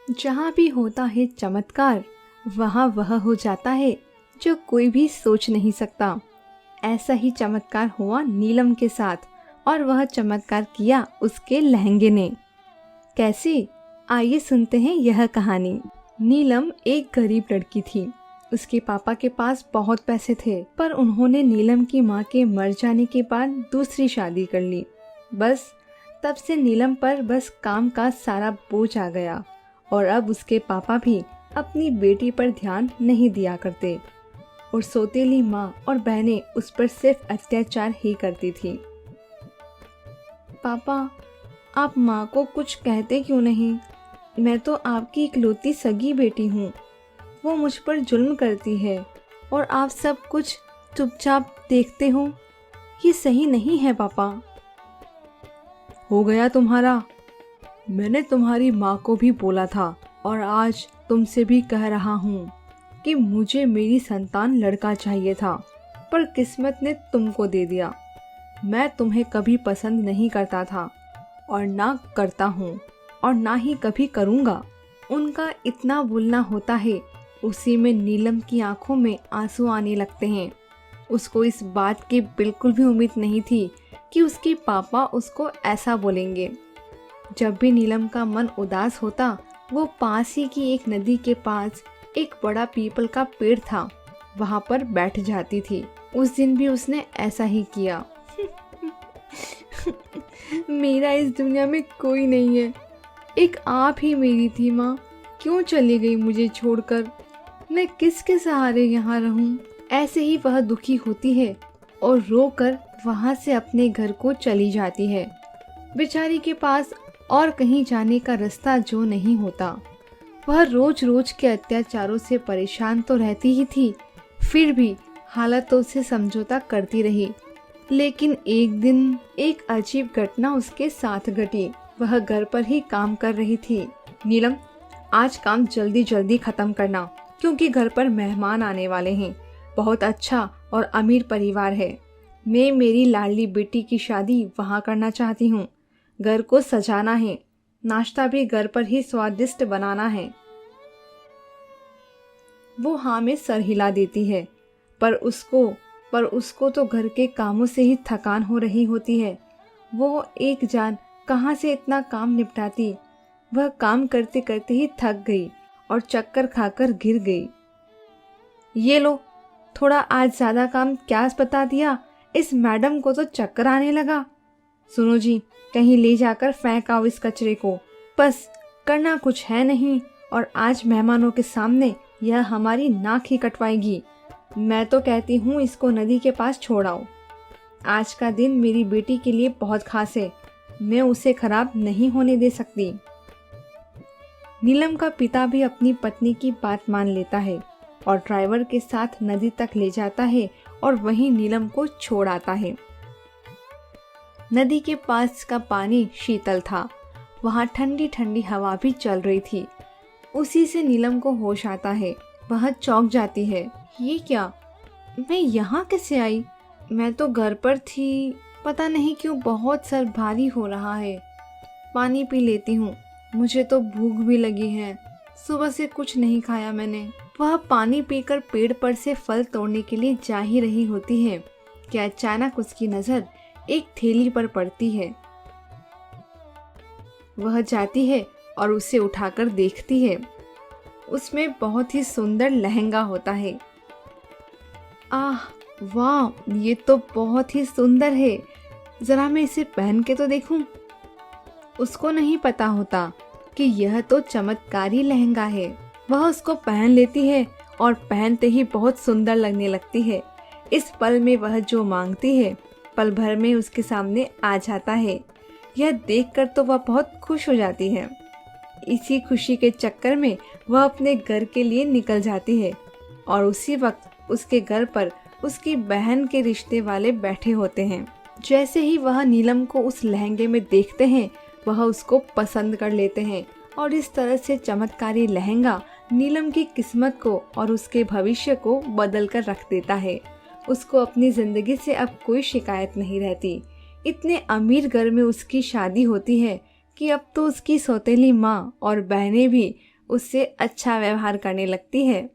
जहाँ भी होता है चमत्कार, वहाँ वह हो जाता है जो कोई भी सोच नहीं सकता। ऐसा ही चमत्कार हुआ नीलम के साथ, और वह चमत्कार किया उसके लहंगे ने। कैसे? आइए सुनते हैं यह कहानी। नीलम एक गरीब लड़की थी। उसके पापा के पास बहुत पैसे थे, पर उन्होंने नीलम की माँ के मर जाने के बाद दूसरी शादी कर ली। बस तब से नीलम पर बस काम का सारा बोझ आ गया, और अब उसके पापा भी अपनी बेटी पर ध्यान नहीं दिया करते, और सौतेली माँ और बहनें उस पर सिर्फ अत्याचार ही करती थी। पापा, आप माँ को कुछ कहते क्यों नहीं? मैं तो आपकी इकलौती सगी बेटी हूँ। वो मुझ पर जुल्म करती है और आप सब कुछ चुपचाप देखते हो। ये सही नहीं है पापा। हो गया तुम्हारा। मैंने तुम्हारी माँ को भी बोला था, और आज तुमसे भी कह रहा हूँ कि मुझे मेरी संतान लड़का चाहिए था, पर किस्मत ने तुमको दे दिया। मैं तुम्हें कभी पसंद नहीं करता था, और ना करता हूँ, और ना ही कभी करूँगा। उनका इतना बोलना होता है, उसी में नीलम की आंखों में आंसू आने लगते हैं। उसको इस बात की बिल्कुल भी उम्मीद नहीं थी कि उसके पापा उसको ऐसा बोलेंगे। जब भी नीलम का मन उदास होता, वो पास ही की एक नदी के पास एक बड़ा पीपल का पेड़ था, वहाँ पर बैठ जाती थी। उस दिन भी उसने ऐसा ही किया। मेरा इस दुनिया में कोई नहीं है, एक आप ही मेरी थी माँ। क्यों चली गई मुझे छोड़कर? मैं किसके सहारे यहाँ रहूं? ऐसे ही वह दुखी होती है और रोकर वहाँ से अपने घर को चली जाती है। बेचारी के पास और कहीं जाने का रास्ता जो नहीं होता। वह रोज रोज के अत्याचारों से परेशान तो रहती ही थी, फिर भी हालातों से समझौता करती रही। लेकिन एक दिन एक अजीब घटना उसके साथ घटी। वह घर पर ही काम कर रही थी। नीलम, आज काम जल्दी जल्दी खत्म करना, क्योंकि घर पर मेहमान आने वाले हैं। बहुत अच्छा और अमीर परिवार है। मैं मेरी लाडली बेटी की शादी वहाँ करना चाहती हूँ। घर को सजाना है, नाश्ता भी घर पर ही स्वादिष्ट बनाना है। वो हाँ में सर हिला देती है, पर उसको तो घर के कामों से ही थकान हो रही होती है। वो एक जान कहाँ से इतना काम निपटाती। वह काम करते करते ही थक गई और चक्कर खाकर गिर गई। ये लो, थोड़ा आज ज्यादा काम क्या बता दिया, इस मैडम को तो चक्कर आने लगा। सुनो जी, कहीं ले जाकर फेंक आओ इस कचरे को। बस करना कुछ है नहीं, और आज मेहमानों के सामने यह हमारी नाक ही कटवाएगी। मैं तो कहती हूँ इसको नदी के पास छोड़ आओ। आज का दिन मेरी बेटी के लिए बहुत खास है, मैं उसे खराब नहीं होने दे सकती। नीलम का पिता भी अपनी पत्नी की बात मान लेता है और ड्राइवर के साथ नदी तक ले जाता है और वहीं नीलम को छोड़ आता है। नदी के पास का पानी शीतल था, वहाँ ठंडी ठंडी हवा भी चल रही थी। उसी से नीलम को होश आता है। वह चौंक जाती है। ये क्या, मैं यहाँ कैसे आई? मैं तो घर पर थी। पता नहीं क्यों बहुत सर भारी हो रहा है। पानी पी लेती हूँ, मुझे तो भूख भी लगी है। सुबह से कुछ नहीं खाया मैंने। वह पानी पीकर पेड़ पर से फल तोड़ने के लिए जा ही रही होती है कि अचानक उसकी नजर एक थैली पर पड़ती है। वह जाती है और उसे उठाकर देखती है। उसमें बहुत ही सुंदर लहंगा होता है। आह वाह, ये तो बहुत ही सुंदर है। जरा मैं इसे पहन के तो देखूं। उसको नहीं पता होता कि यह तो चमत्कारी लहंगा है। वह उसको पहन लेती है और पहनते ही बहुत सुंदर लगने लगती है। इस पल में वह जो मांगती है, पल भर में उसके सामने आ जाता है। यह देखकर तो वह बहुत खुश हो जाती है। इसी खुशी के चक्कर में वह अपने घर के लिए निकल जाती है, और उसी वक्त उसके घर पर उसकी बहन के रिश्ते वाले बैठे होते हैं। जैसे ही वह नीलम को उस लहंगे में देखते हैं, वह उसको पसंद कर लेते हैं, और इस तरह से चमत्कारी लहंगा नीलम की किस्मत को और उसके भविष्य को बदल कर रख देता है। उसको अपनी जिंदगी से अब कोई शिकायत नहीं रहती। इतने अमीर घर में उसकी शादी होती है कि अब तो उसकी सौतेली माँ और बहनें भी उससे अच्छा व्यवहार करने लगती है।